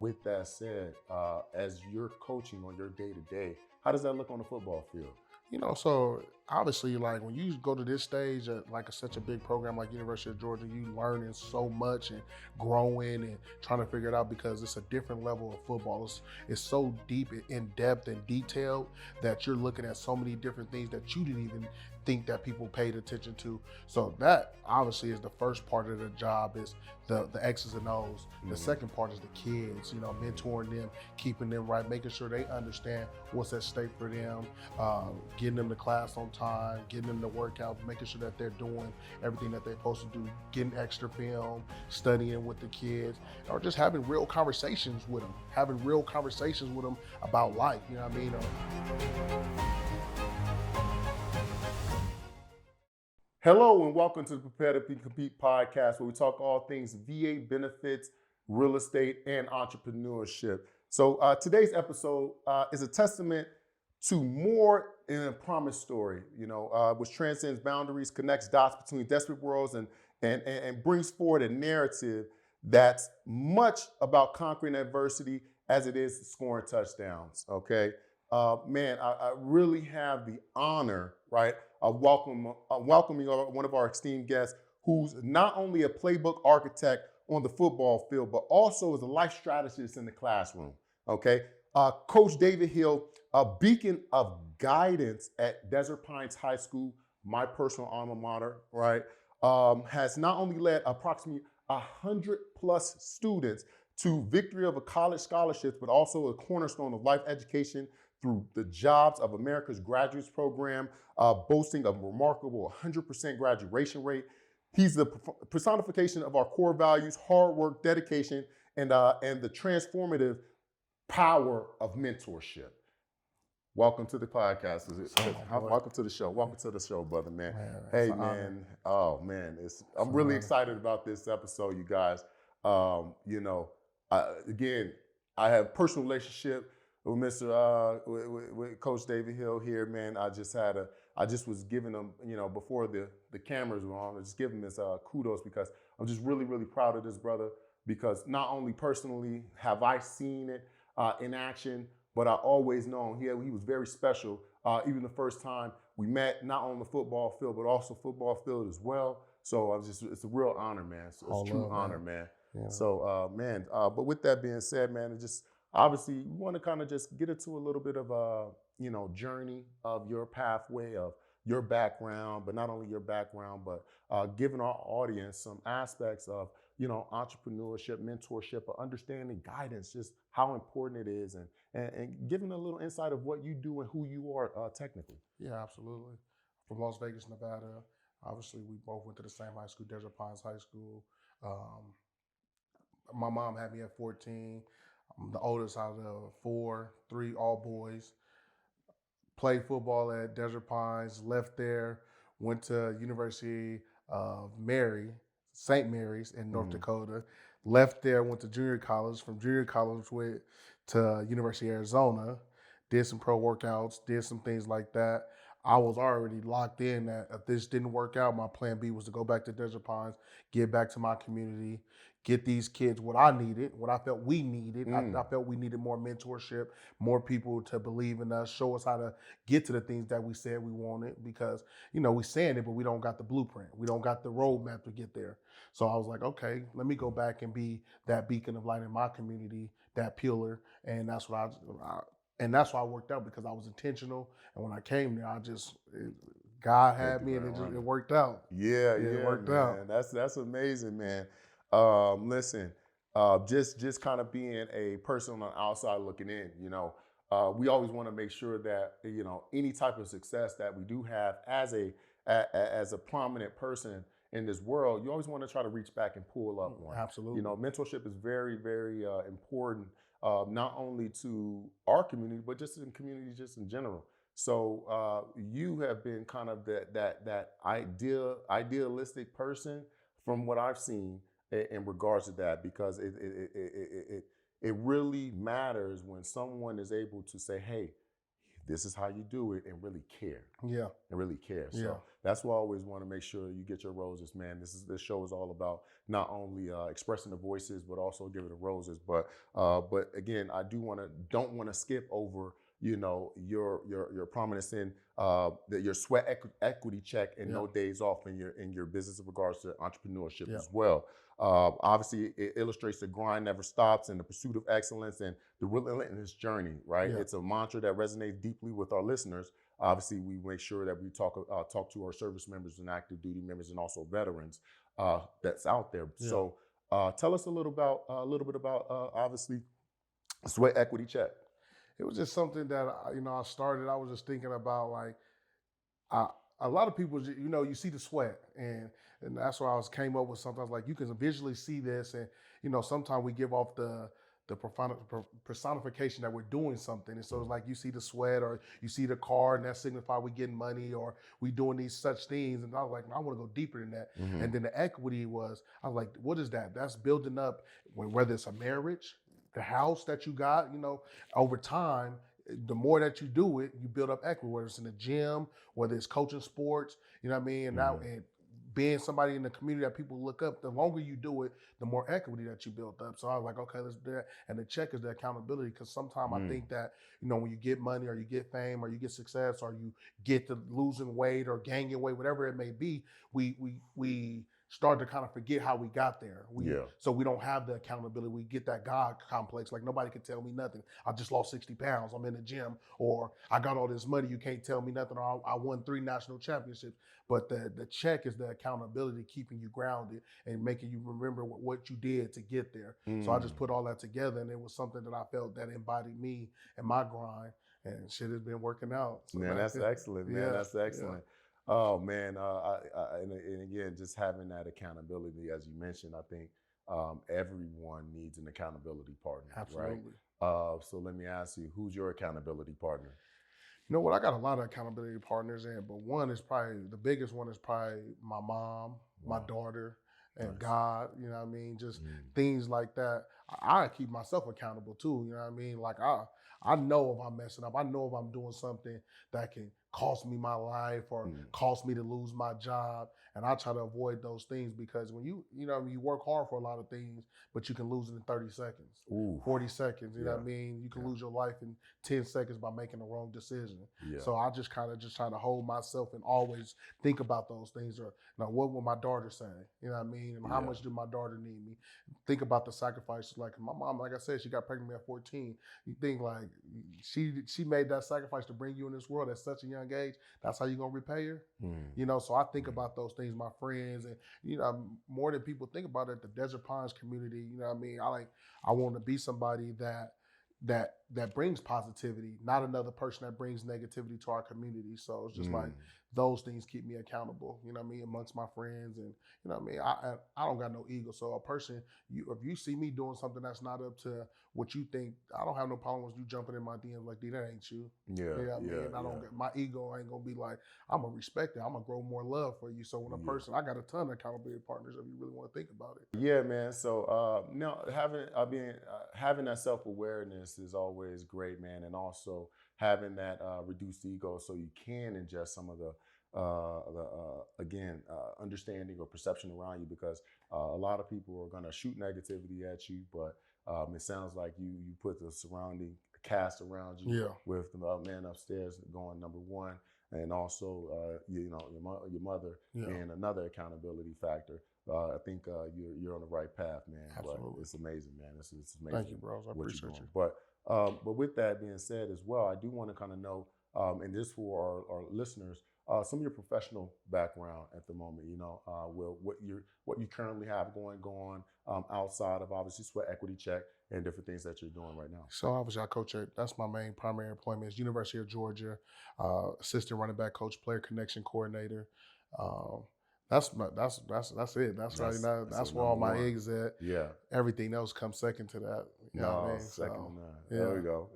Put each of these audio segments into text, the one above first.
With that said, as you're coaching on your day to day, how does that look on the football field? So obviously, like when you go to this stage at like such a big program like University of Georgia, you learning so much and growing and trying to figure it out because it's a different level of football. It's so deep and in depth and detailed that you're looking at so many different things that you didn't even think that people paid attention to. So that obviously is the first part of the job, is the X's and O's. The second part is the kids, mentoring them, keeping them right, making sure they understand what's at stake for them, getting them to class on time, getting them to workouts, making sure that they're doing everything that they're supposed to do, getting extra film, studying with the kids, or just having real conversations with them, about life. You know what I mean? Hello and welcome to the Prepare to Compete podcast, where we talk all things VA benefits, real estate, and entrepreneurship. So today's episode is a testament to more in a promise story, which transcends boundaries, connects dots between desperate worlds, and brings forward a narrative that's much about conquering adversity as it is scoring touchdowns. Okay, I really have the honor, right, of welcoming one of our esteemed guests, who's not only a playbook architect on the football field, but also is a life strategist in the classroom. Okay, Coach David Hill, a beacon of guidance at Desert Pines High School, my personal alma mater, right, has not only led approximately 100+ students to victory of a college scholarships, but also a cornerstone of life education through the Jobs of America's Graduates Program, boasting a remarkable 100% graduation rate. He's the personification of our core values: hard work, dedication, and the transformative power of mentorship. Welcome to the podcast. Welcome to the show. Welcome to the show, brother, man. Hey, man. Oh, man. I'm really excited about this episode, you guys. Again, I have a personal relationship with with Coach David Hill here, man. I just was giving him, before the cameras were on, I just give him this kudos, because I'm just really, really proud of this brother, because not only personally have I seen it in action, but I always known he was very special. Even the first time we met, not on the football field, but also football field as well. So it's a real honor, man. It's a true honor, man. Yeah. So, but with that being said, man, it just obviously we want to kind of just get into a little bit of a, journey of your pathway, of your background, but not only your background, but giving our audience some aspects of, entrepreneurship, mentorship, or understanding, guidance, just how important it is, and giving a little insight of what you do and who you are technically. Yeah, absolutely. From Las Vegas, Nevada. Obviously, we both went to the same high school, Desert Pines High School. My mom had me at 14. I'm the oldest out of three all boys. Played football at Desert Pines, left there, went to University of St. Mary's in North Dakota. Left there, went to junior college. From junior college, went to University of Arizona, did some pro workouts, did some things like that. I was already locked in that if this didn't work out, my plan B was to go back to Desert Pines, get back to my community, get these kids what I needed, what I felt we needed. I felt we needed more mentorship, more people to believe in us, show us how to get to the things that we said we wanted, because, we saying it, but we don't got the blueprint. We don't got the roadmap to get there. So I was like, okay, let me go back and be that beacon of light in my community, that pillar. And that's what and that's why I worked out, because I was intentional. And when I came there, God had me, and it worked out. Yeah, it worked out. That's amazing, man. Listen, just kind of being a person on the outside looking in, we always want to make sure that, any type of success that we do have as a prominent person in this world, you always want to try to reach back and pull up one. Absolutely. Mentorship is very, very important, not only to our community, but just in community, just in general. So you have been kind of that idealistic person from what I've seen in regards to that, because it really matters when someone is able to say, hey, this is how you do it, and really care. Yeah. And really care. Yeah. So that's why I always want to make sure you get your roses, man. This show is all about not only expressing the voices, but also giving the roses. But again, I don't want to skip over, you know, your prominence in your sweat equity check and no days off in your business in regards to entrepreneurship as well. Obviously, it illustrates the grind never stops and the pursuit of excellence and the relentless journey, right? It's a mantra that resonates deeply with our listeners. Obviously, we make sure that we talk to our service members and active duty members and also veterans that's out there. So tell us a little bit about obviously sweat equity check. It was just something that I started. I was just thinking about like a lot of people, you see the sweat, and that's why came up with something. I was like, you can visually see this, and sometimes we give off the personification that we're doing something, and so it's like you see the sweat or you see the car, and that signifies we getting money or we doing these such things. And I was like, I want to go deeper than that. And then the equity I was like, what is that? That's building up, whether it's a marriage, the house that you got, over time. The more that you do it, you build up equity, whether it's in the gym, whether it's coaching sports, you know what I mean? And now, and being somebody in the community that people look up, the longer you do it, the more equity that you build up. So I was like, okay, let's do that. And the check is the accountability, because sometimes I think that, when you get money or you get fame or you get success or you get to losing weight or gaining weight, whatever it may be, we start to kind of forget how we got there. So we don't have the accountability. We get that God complex. Like, nobody can tell me nothing. I just lost 60 pounds. I'm in the gym. Or I got all this money. You can't tell me nothing. Or I won 3 national championships. But the check is the accountability, keeping you grounded and making you remember what you did to get there. So I just put all that together, and it was something that I felt that embodied me and my grind. And shit has been working out. So man, that's excellent, man. That's excellent. Oh man, and again, just having that accountability, as you mentioned, I think everyone needs an accountability partner. Absolutely. Right? So let me ask you, who's your accountability partner? You know what? I got a lot of accountability partners in, but the biggest one is probably my mom, my daughter, and God. You know what I mean? Just things like that. I keep myself accountable too. You know what I mean? Like I know if I'm messing up. I know if I'm doing something that can cost me my life or cost me to lose my job. And I try to avoid those things, because when you work hard for a lot of things, but you can lose it in 30 seconds, 40 seconds. You know what I mean? You can lose your life in 10 seconds by making the wrong decision. So I just kind of try to hold myself and always think about those things. Or, what will my daughter say? You know what I mean? And how much do my daughter need me? Think about the sacrifices. Like my mom, like I said, she got pregnant at 14. You think like she made that sacrifice to bring you in this world at such a young age. That's how you gonna repay her? So I think about those things, my friends, and more than people think about it, the Desert Pines community. You know what I mean? I want to be somebody that brings positivity, not another person that brings negativity to our community. So it's just like those things keep me accountable, you know what I mean, amongst my friends. And you know what I mean, I don't got no ego. So a person, if you see me doing something that's not up to what you think, I don't have no problem with you jumping in my DMs like, D, that ain't you. You know what I mean? I don't get, my ego ain't gonna be like, I'm gonna respect it. I'm gonna grow more love for you. So when a person, I got a ton of accountability partners if you really want to think about it. Yeah, man. So having that self-awareness is always great, man, and also having that reduced ego, so you can ingest some of the understanding or perception around you, because a lot of people are gonna shoot negativity at you, but it sounds like you put the surrounding cast around you with the man upstairs going number one, and also your mother being another accountability factor. I think you're on the right path, man. Absolutely. But it's amazing, man. It's amazing. Thank you, bros. I appreciate you. But with that being said as well, I do want to kind of know, and this for our listeners, some of your professional background at the moment. What you currently have going outside of obviously Sweat Equity Check and different things that you're doing right now. So obviously I coach that's my main primary employment is University of Georgia, assistant running back coach, player connection coordinator. That's it. That's where all my eggs at. Yeah. Everything else comes second to that. You know what I mean? Second to none. There we go.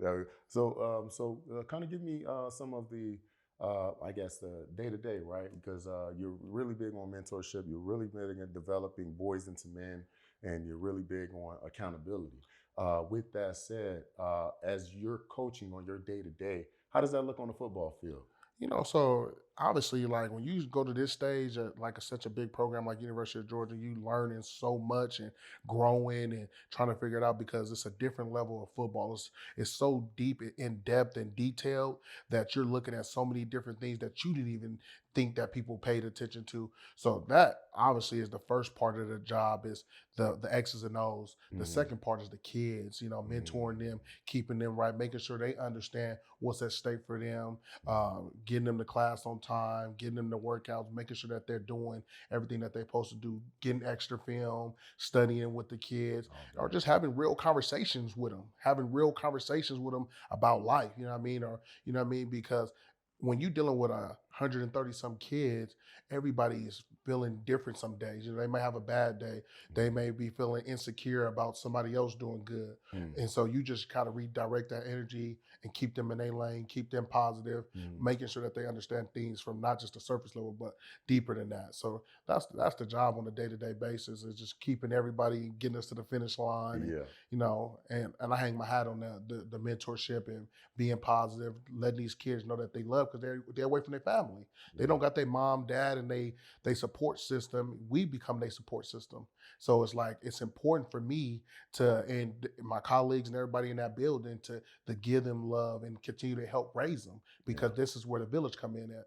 So kind of give me some of the, I guess, the day-to-day, right? Because you're really big on mentorship. You're really big at developing boys into men, and you're really big on accountability. With that said, as you're coaching on your day-to-day, How does that look on the football field? So obviously, like when you go to this stage at like such a big program like University of Georgia, you learning so much and growing and trying to figure it out because it's a different level of football. It's so deep in depth and detailed that you're looking at so many different things that you didn't even think that people paid attention to. So that obviously is the first part of the job, is the X's and O's. The Mm-hmm. second part is the kids, mentoring them, keeping them right, making sure they understand what's at stake for them, getting them to class on time, getting them to workouts, making sure that they're doing everything that they're supposed to do, getting extra film, studying with the kids, or just having real conversations with them, about life, you know what I mean? Or, because when you're dealing with 130 some kids, everybody is feeling different some days. They may have a bad day. They may be feeling insecure about somebody else doing good. Mm-hmm. And so you just kind of redirect that energy and keep them in their lane, keep them positive, making sure that they understand things from not just the surface level, but deeper than that. So that's the job on a day-to-day basis, is just keeping everybody, getting us to the finish line. And, and I hang my hat on the mentorship and being positive, letting these kids know that they love, because they're away from their family. They don't got their mom, dad, and they support system. We become their support system. So it's like, it's important for me and my colleagues and everybody in that building to give them love and continue to help raise them, because this is where the village come in at.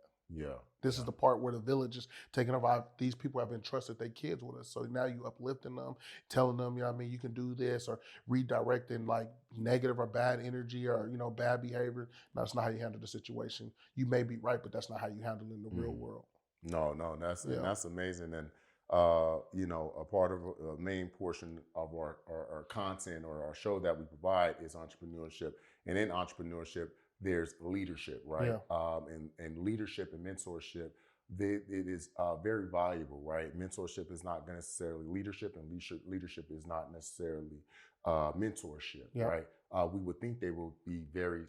This is the part where the village is taking over. These people have entrusted their kids with us. So now you uplifting them, telling them, you can do this, or redirecting like negative or bad energy or, bad behavior. No, that's not how you handle the situation. You may be right, but that's not how you handle it in the real world. No, and that's amazing. And a part of a main portion of our content or our show that we provide is entrepreneurship. And in entrepreneurship, there's leadership, right? And leadership and mentorship, it is very valuable, right? Mentorship is not necessarily leadership, and leadership is not necessarily mentorship, right? We would think they will be very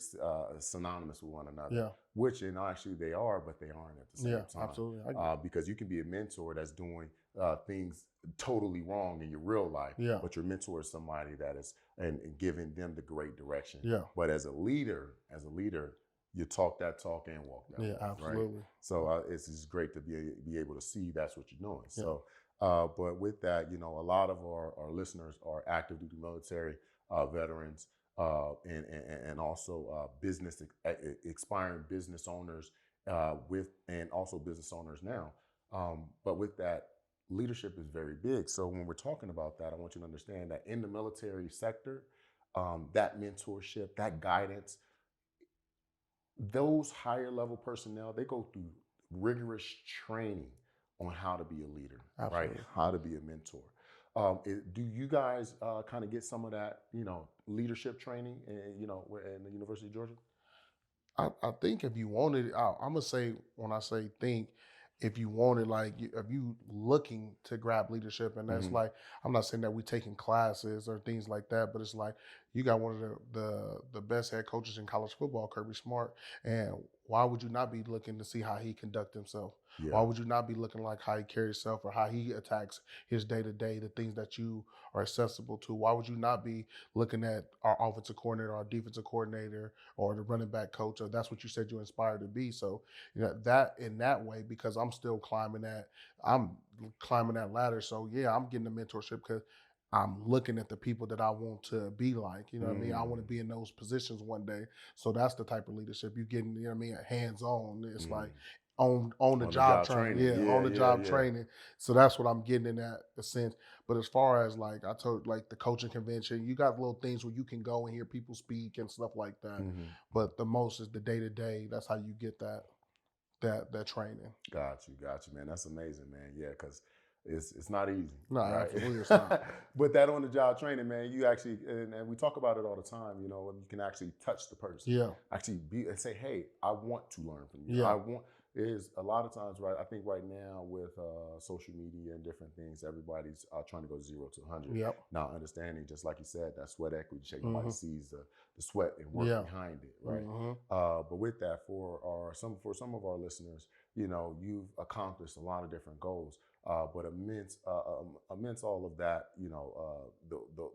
synonymous with one another, which actually they are, but they aren't at the same time. Absolutely. Because you can be a mentor that's doing things totally wrong in your real life, but your mentor is somebody that is and giving them the great direction. But as a leader, you talk that talk and walk that walk, absolutely. Right? So it's just great to be able to see that's what you're doing. So, but with that, a lot of our listeners are active duty military veterans, and also business expiring business owners and also business owners now. But with that, leadership is very big. So when we're talking about that, I want you to understand that in the military sector, that mentorship, that guidance, those higher level personnel, they go through rigorous training on how to be a leader, right? How to be a mentor. Do you guys kind of get some of that, leadership training, in the University of Georgia? I think if you wanted, I'm gonna say, when I say think, if you wanted, like, if you looking to grab leadership, and that's like, I'm not saying that we taking classes or things like that, but it's like, you got one of the best head coaches in college football, Kirby Smart, and why would you not be looking to see how he conduct himself? Why would you not be looking like how he carries himself or how he attacks his day-to-day, the things that you are accessible to? Why would you not be looking at our offensive coordinator, our defensive coordinator, or the running back coach, or that's what you said you inspired to be? So that in that way, because I'm climbing that ladder. So I'm getting the mentorship because I'm looking at the people that I want to be like. You know what I mean? I want to be in those positions one day. So that's the type of leadership you're getting. You know what I mean? Hands on. It's like on the job training. On the job training. So that's what I'm getting in that sense. But as far as, like I told, like the coaching convention, you got little things where you can go and hear people speak and stuff like that. But the most is the day-to-day. That's how you get that training. Got you, man. That's amazing, man. Yeah, because it's not easy. No, right? absolutely it's not. But that on the job training, man, you actually, and we talk about it all the time, you can actually touch the person. Actually be and say, hey, I want to learn from you. Is a lot of times, right? I think right now with social media and different things, everybody's trying to go 0 to 100. Now, understanding, just like you said, that sweat equity check, nobody sees the sweat and work behind it, right? But with that, for some of our listeners, you've accomplished a lot of different goals. But amidst all of that,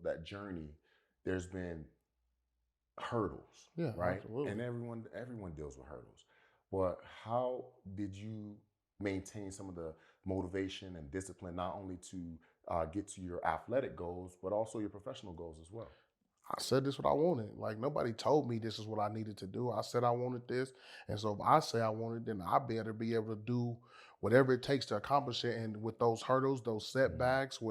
that journey, there's been hurdles, Yeah, right? And absolutely. everyone deals with hurdles. But how did you maintain some of the motivation and discipline, not only to get to your athletic goals, but also your professional goals as well? I said this what I wanted. Like nobody told me this is what I needed to do. I said I wanted this. And so if I say I wanted, then I better be able to do whatever it takes to accomplish it. And with those hurdles, those Mm, setbacks,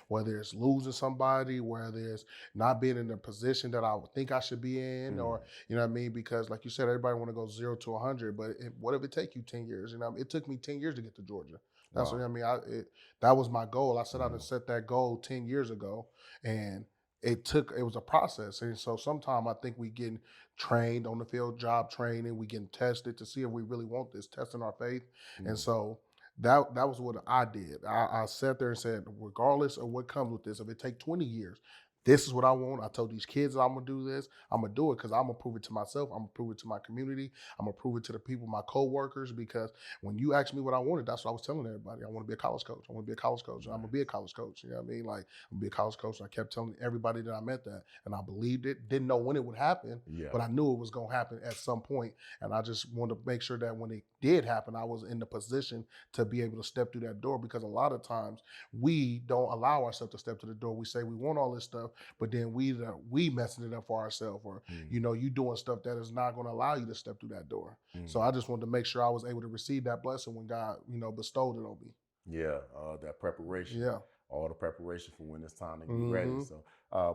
whether it's losing somebody, whether it's not being in the position that I would think I should be in, mm, or you know what I mean? Because like you said, everybody want to go 0 to 100, but what if it take you 10 years? You know, it took me 10 years to get to Georgia. That's what wow. I mean. That was my goal. I said I'd Mm, set that goal 10 years ago, and it was a process. And so sometimes I think we getting trained on the field, job training, we getting tested to see if we really want this, testing our faith. And mm, so that was what I did. I sat there and said, regardless of what comes with this, if it take 20 years, this is what I want. I told these kids I'm gonna do this. I'm gonna do it because I'm gonna prove it to myself. I'm gonna prove it to my community. I'm gonna prove it to the people, my co-workers, because when you asked me what I wanted, that's what I was telling everybody. I want to be a college coach. I want to be a college coach. I'm gonna be a nice. college coach. You know what I mean? Like I'm gonna be a college coach. And I kept telling everybody that I met that, and I believed it. Didn't know when it would happen, Yeah. but I knew it was gonna happen at some point. And I just wanted to make sure that when it did happen, I was in the position to be able to step through that door. Because a lot of times we don't allow ourselves to step to the door. We say we want all this stuff, but then we messing it up for ourselves, or Mm, you doing stuff that is not going to allow you to step through that door. So mm. I just wanted to make sure I was able to receive that blessing when God, bestowed it on me. Yeah, that preparation, Yeah. all the preparation for when it's time to get ready. Hmm. So,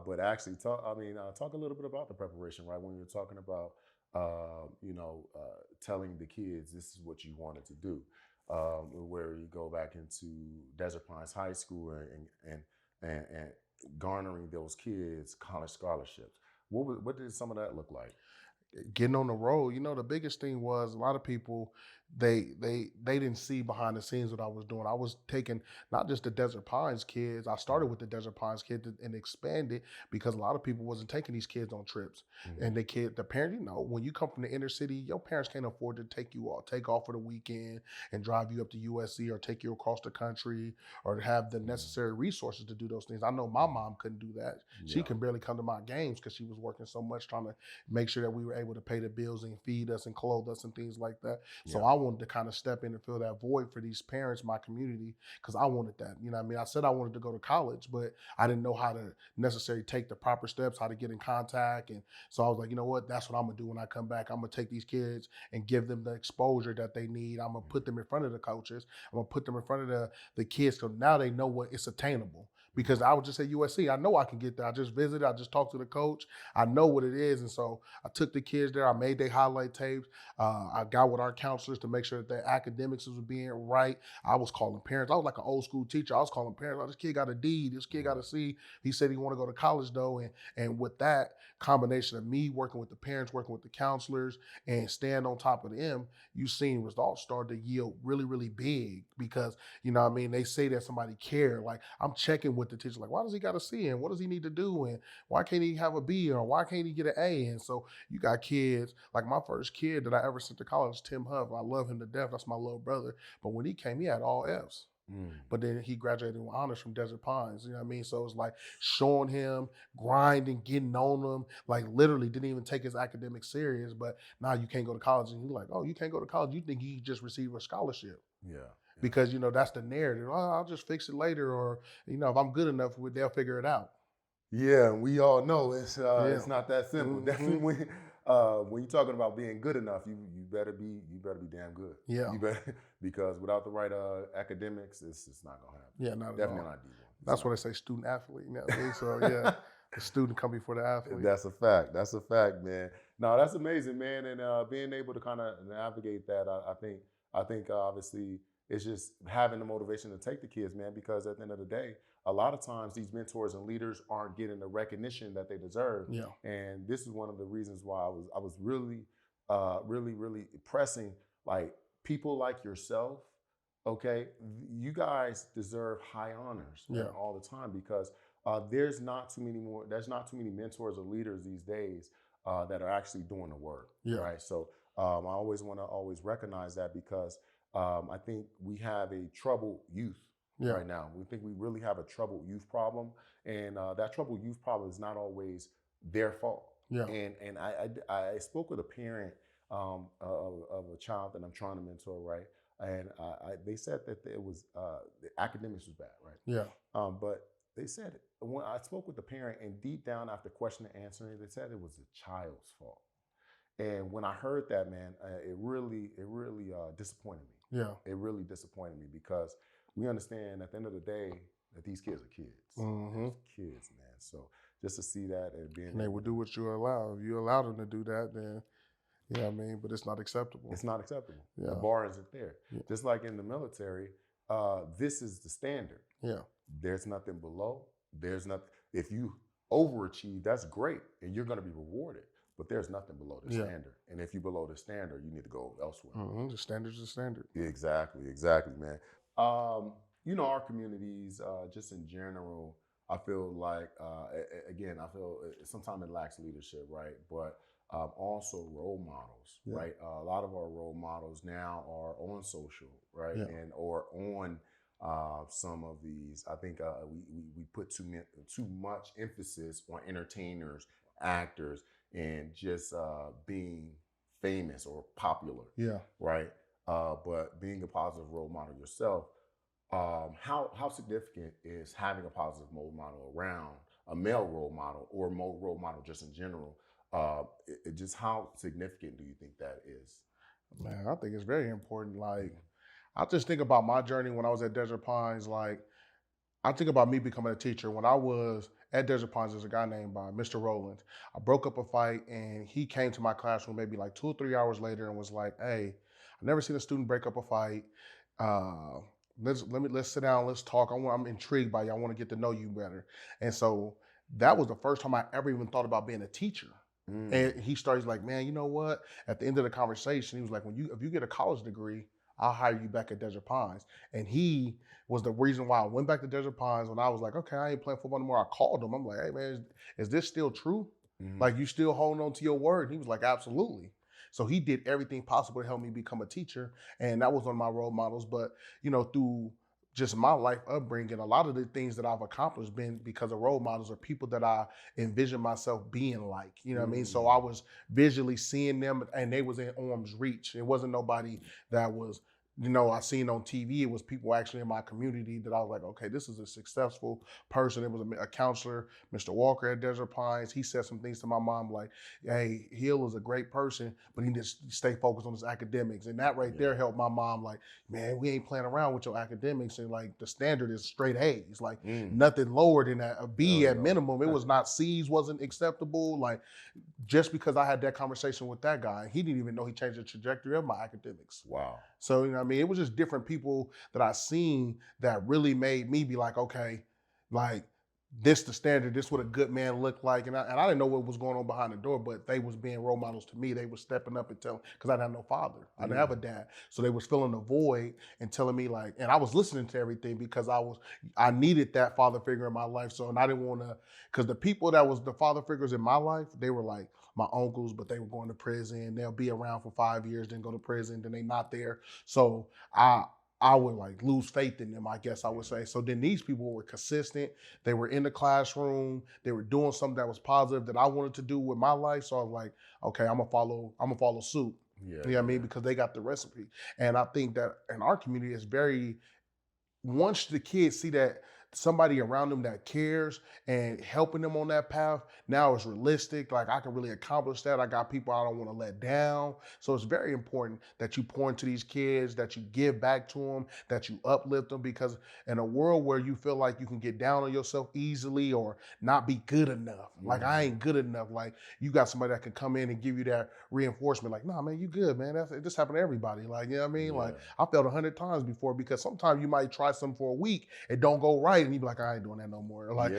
but actually, talk a little bit about the preparation, right? When you're talking about, telling the kids this is what you wanted to do, where you go back into Desert Pines High School and garnering those kids college scholarships. What did some of that look like? Getting on the road, the biggest thing was a lot of people they didn't see behind the scenes what I was doing. I was taking not just the Desert Pines kids. I started with the Desert Pines kids and expanded because a lot of people wasn't taking these kids on trips. Mm-hmm. And the parent, when you come from the inner city, your parents can't afford to take off for the weekend and drive you up to USC or take you across the country or have the Mm-hmm. necessary resources to do those things. I know my mom couldn't do that. She Yeah, can barely come to my games because she was working so much trying to make sure that we were able to pay the bills and feed us and clothe us and things like that. So yeah, I wanted to kind of step in and fill that void for these parents, my community, because I wanted that. You know what I mean? I said I wanted to go to college, but I didn't know how to necessarily take the proper steps, how to get in contact. And so I was like, you know what? That's what I'm gonna do when I come back. I'm gonna take these kids and give them the exposure that they need. I'm gonna put them in front of the coaches. I'm gonna put them in front of the kids so now they know what it's attainable. Because I was just at USC. I know I can get there. I just visited. I just talked to the coach. I know what it is. And so I took the kids there. I made their highlight tapes. I got with our counselors to make sure that their academics was being right. I was calling parents. I was like an old school teacher. I was calling parents. Oh, this kid got a D. This kid got a C. He said he want to go to college though. And with that combination of me working with the parents, working with the counselors, and staying on top of them, you seen results start to yield really, really big because what I mean, they say that somebody care. Like I'm checking with the teacher, like, why does he got a C and what does he need to do? And why can't he have a B or why can't he get an A? And so you got kids, like my first kid that I ever sent to college, Tim Huff. I love him to death. That's my little brother. But when he came, he had all F's. mm, But then he graduated with honors from Desert Pines. You know what I mean? So it's like showing him, grinding, getting on him, like literally didn't even take his academics serious. But now you can't go to college. And he's like, oh, you can't go to college. You think you just receive a scholarship yeah, yeah. because that's the narrative. Oh, I'll just fix it later, or if I'm good enough, they'll figure it out. Yeah, we all know it's Yeah. not that simple. Hmm. Definitely when you're talking about being good enough, you better be damn good. Yeah. You better because without the right academics, it's not gonna happen. Yeah. Not at Definitely all. not D1. It's That's not what they gonna say, student athlete. You know what I mean? So yeah, the student come before the happen. athlete. That's a fact. That's a fact, man. No, that's amazing, man. And being able to kind of navigate that, I think obviously it's just having the motivation to take the kids, man. Because at the end of the day, a lot of times these mentors and leaders aren't getting the recognition that they deserve. Yeah. And this is one of the reasons why I was really, really pressing like people like yourself. Okay, you guys deserve high honors, man, Yeah. all the time because there's not too many mentors or leaders these days that are actually doing the work, Yeah. right? So I always want to always recognize that because I think we have a troubled youth Yeah. right now. We think we really have a troubled youth problem, and that troubled youth problem is not always their fault. Yeah. And I spoke with a parent of a child that I'm trying to mentor, right? And they said that it was the academics was bad, right? Yeah. But they said when I spoke with the parent, and deep down after questioning and answering, they said it was the child's fault. And when I heard that, man, it really disappointed me. Yeah. It really disappointed me because we understand at the end of the day that these kids are kids. Mm-hmm. They're kids, man. So just to see that and being And they will do what you allow. If you allow them to do that, then but it's not acceptable. it's not acceptable. Yeah. The bar isn't there. Yeah. Just like in the military, this is the standard. Yeah. There's nothing below. There's nothing. If you overachieve, that's great, and you're going to be rewarded. But there's nothing below the standard. And if you're below the standard, you need to go elsewhere. Mm-hmm. The standard's the standard. Exactly, man. Our communities, just in general, I feel like, again, I feel sometimes it lacks leadership, right? But also role models, right? A lot of our role models now are on social, right? And or on some of these. I think we put too much emphasis on entertainers, actors, and just being famous or popular, right? But being a positive role model yourself, how significant is having a positive role model around a male role model or a male role model just in general? Just how significant do you think that is? Man, I think it's very important. Like, I just think about my journey when I was at Desert Pines. Like, I think about me becoming a teacher. When I was at Desert Pines, there's a guy named Mr. Rowland. I broke up a fight, and he came to my classroom maybe like 2 or 3 hours later and was like, "Hey, I've never seen a student break up a fight. Uh, let's sit down, let's talk. I'm intrigued by you. I want to get to know you better." And so that was the first time I ever even thought about being a teacher. And he started like, "Man, you know what?" At the end of the conversation, he was like, if you get a college degree, I'll hire you back at Desert Pines." And he was the reason why I went back to Desert Pines when I was like, okay, I ain't playing football anymore. I called him. I'm like, "Hey man, is this still true? Like, you still holding on to your word?" And he was like, "Absolutely." So he did everything possible to help me become a teacher. And that was one of my role models. But, through just my life upbringing, a lot of the things that I've accomplished been because of role models or people that I envision myself being like, you know what I mean? So I was visually seeing them and they was in arm's reach. It wasn't nobody that was, I seen on TV. It was people actually in my community that I was like, okay, this is a successful person. It was a counselor, Mr. Walker at Desert Pines. He said some things to my mom like, "Hey, Hill is a great person, but he just stay focused on his academics." And that right there helped my mom like, "Man, we ain't playing around with your academics." And like the standard is straight A's, like nothing lower than that. A B at minimum. It was not C's wasn't acceptable. Like, just because I had that conversation with that guy, he didn't even know he changed the trajectory of my academics. Wow. So, it was just different people that I seen that really made me be like, okay, like this the standard, this what a good man looked like. And I didn't know what was going on behind the door, but they was being role models to me. They was stepping up and telling, because I didn't have no father. I didn't have a dad. So they was filling the void and telling me like, and I was listening to everything because I needed that father figure in my life. So, and I didn't want to, because the people that was the father figures in my life, they were like my uncles, but they were going to prison. They'll be around for 5 years, then go to prison, then they not there. So I would like lose faith in them, I guess I would say. So then these people were consistent. They were in the classroom. They were doing something that was positive that I wanted to do with my life. So I was like, okay, I'm gonna follow suit. You know what I mean? Because they got the recipe. And I think that in our community it's very, once the kids see that somebody around them that cares and helping them on that path, now it's realistic. Like, I can really accomplish that. I got people I don't want to let down. So it's very important that you pour into these kids, that you give back to them, that you uplift them, because in a world where you feel like you can get down on yourself easily or not be good enough, like I ain't good enough, like you got somebody that can come in and give you that reinforcement, like, "Nah, man, you good, man. This happened to everybody." Like, you know what I mean? Like, I failed 100 times before, because sometimes you might try something for a week, it don't go right, and you be like, "I ain't doing that no more." Like,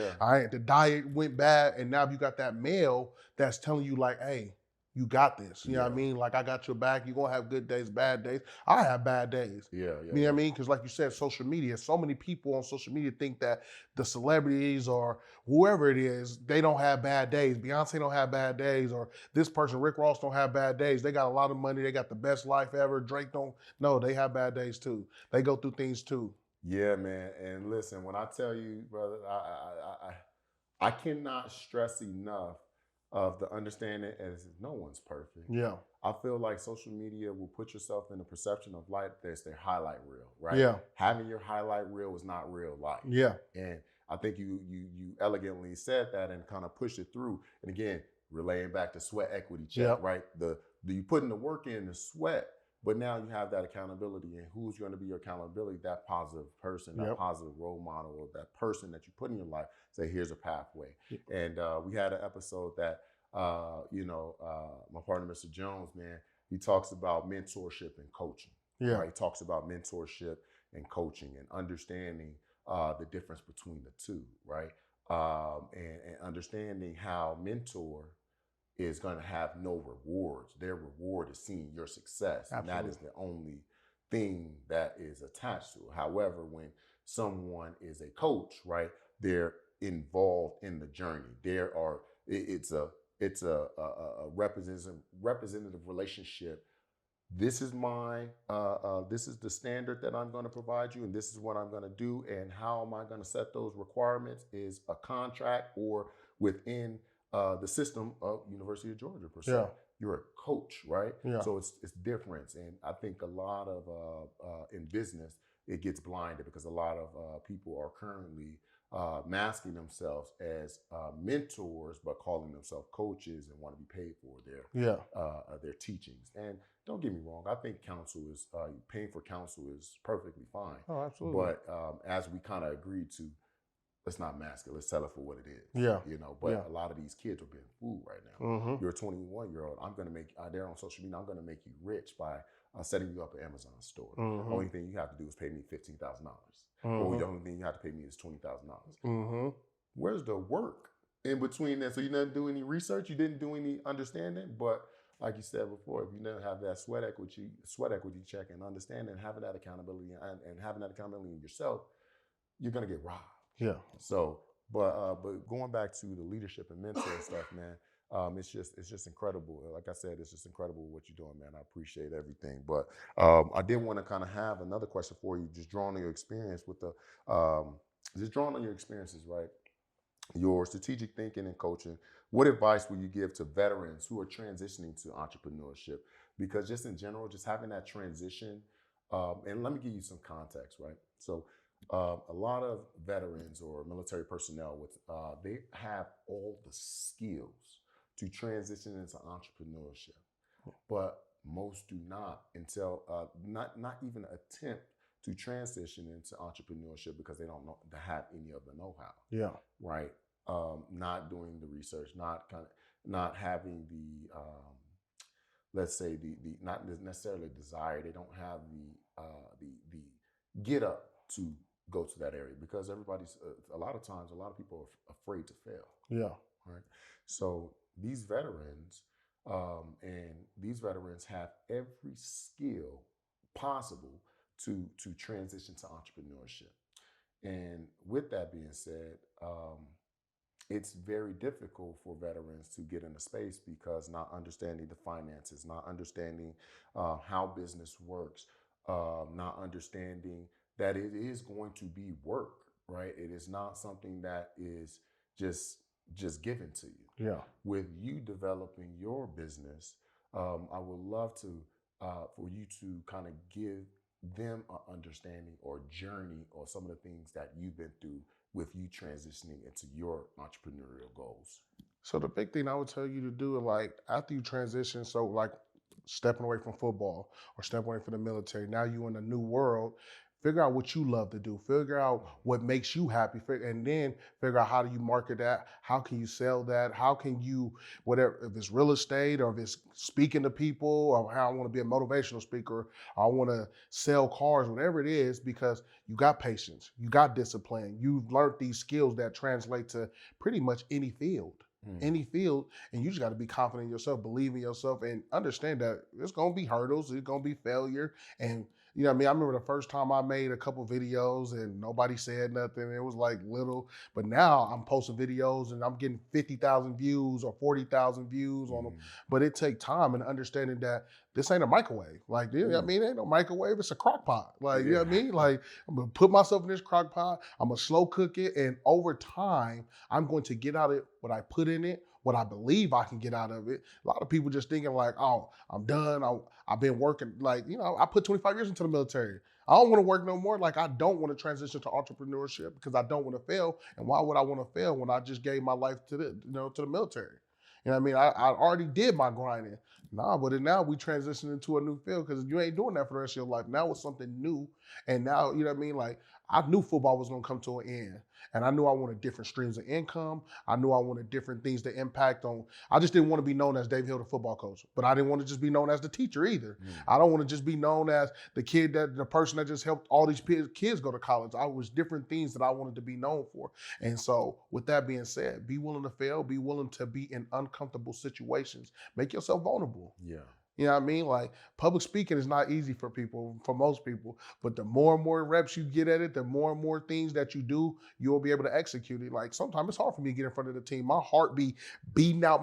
the diet went bad, and now you got that male that's telling you like, "Hey, you got this." You know what I mean? Like, I got your back. You're gonna have good days, bad days. I have bad days. You know what I mean? Because like you said, social media, so many people on social media think that the celebrities or whoever it is, they don't have bad days. Beyonce don't have bad days, or this person, Rick Ross, don't have bad days. They got a lot of money. They got the best life ever. Drake don't. No, they have bad days too. They go through things too. Yeah, man. And listen, when I tell you, brother, I cannot stress enough of the understanding as no one's perfect. Yeah. I feel like social media will put yourself in a perception of life that's their highlight reel, right? Yeah. Having your highlight reel is not real life. Yeah. And I think you elegantly said that and kind of pushed it through. And again, relaying back to sweat equity check, Yep. right? The you putting the work in, the sweat, but now you have that accountability, and who's going to be your accountability? That positive person, that Yep. positive role model, or that person that you put in your life. Say, here's a pathway. Yep. And we had an episode that my partner, Mr. Jones, man, he talks about mentorship and coaching. Yeah. Right? He talks about mentorship and coaching and understanding the difference between the two, right? And understanding how mentor is going to have no rewards. Their reward is seeing your success. Absolutely. And that is the only thing that is attached to it. However, when someone is a coach, right, they're involved in the journey. It's a representative relationship. This is this is the standard that I'm going to provide you, and this is what I'm going to do. And how am I going to set those requirements is a contract or within the system of University of Georgia, per se. Yeah. You're a coach, right? Yeah. So it's different. And I think a lot of, in business, it gets blinded because a lot of people are currently masking themselves as mentors, but calling themselves coaches and want to be paid for their teachings. And don't get me wrong, I think counsel is paying for counsel is perfectly fine. Oh, absolutely. But as we kind of agreed to, let's not mask it. Let's tell it for what it is. Yeah. But a lot of these kids are being fooled right now. Mm-hmm. You're a 21-year-old. I'm going to make, they're on social media, I'm going to make you rich by setting you up an Amazon store. Mm-hmm. Only thing you have to do is pay me $15,000. Mm-hmm. Or the only thing you have to pay me is $20,000. Mm-hmm. Where's the work in between that? So you didn't do any research, you didn't do any understanding, but like you said before, if you didn't have that sweat equity check and understanding, having that accountability and having that accountability in yourself, you're going to get robbed. Yeah. So, but going back to the leadership and mentor stuff, man, it's just incredible. Like I said, it's just incredible what you're doing, man. I appreciate everything. But I did want to kind of have another question for you, just drawing on your experience with your experiences, right? Your strategic thinking and coaching. What advice would you give to veterans who are transitioning to entrepreneurship? Because just in general, just having that transition, and let me give you some context, right? So a lot of veterans or military personnel they have all the skills to transition into entrepreneurship, but most do not until not even attempt to transition into entrepreneurship because they don't know to have any of the know-how. Yeah. Right. Not doing the research, not having the let's say the not necessarily desire. They don't have the get up to go to that area because everybody's a lot of times a lot of people are afraid to fail. Yeah. Right. So these veterans have every skill possible to transition to entrepreneurship. And with that being said, it's very difficult for veterans to get in a space because not understanding the finances, not understanding how business works, not understanding that it is going to be work, right? It is not something that is just given to you. Yeah. With you developing your business, I would love to for you to kind of give them an understanding or journey or some of the things that you've been through with you transitioning into your entrepreneurial goals. So the big thing I would tell you to do, like after you transition, so like stepping away from football or stepping away from the military, now you're in a new world. Figure out what you love to do. Figure out what makes you happy. And then figure out how do you market that? How can you sell that? How can you, whatever, if it's real estate or if it's speaking to people or how I want to be a motivational speaker, or I want to sell cars, whatever it is, because you got patience, you got discipline, you've learned these skills that translate to pretty much any field. Any field, and you just got to be confident in yourself, believe in yourself, and understand that there's going to be hurdles, there's going to be failure, and you know what I mean? I remember the first time I made a couple videos and nobody said nothing. It was like little, but now I'm posting videos and I'm getting 50,000 views or 40,000 views on them. But it takes time and understanding that this ain't a microwave. Like, you know what I mean? It ain't no microwave, it's a crock pot. Like, you know what I mean? Like, I'm gonna put myself in this crock pot, I'm gonna slow cook it, and over time, I'm going to get out of it what I put in it, what I believe I can get out of it. A lot of people just thinking like, oh, I'm done. I've been working, like, I put 25 years into the military. I don't want to work no more. Like, I don't want to transition to entrepreneurship because I don't want to fail. And why would I want to fail when I just gave my life to the military? You know what I mean? I already did my grinding. Nah, but now we transition into a new field because you ain't doing that for the rest of your life. Now it's something new. And now, you know what I mean? Like, I knew football was going to come to an end. And I knew I wanted different streams of income. I knew I wanted different things to impact on. I just didn't want to be known as Dave Hill, the football coach. But I didn't want to just be known as the teacher either. I don't want to just be known as the person that just helped all these kids go to college. I was different things that I wanted to be known for. And so with that being said, be willing to fail, be willing to be in uncomfortable situations, make yourself vulnerable. Yeah. You know what I mean? Like, public speaking is not easy for people, for most people, but the more and more reps you get at it, the more and more things that you do, you'll be able to execute it. Like, sometimes it's hard for me to get in front of the team. My heart be beating out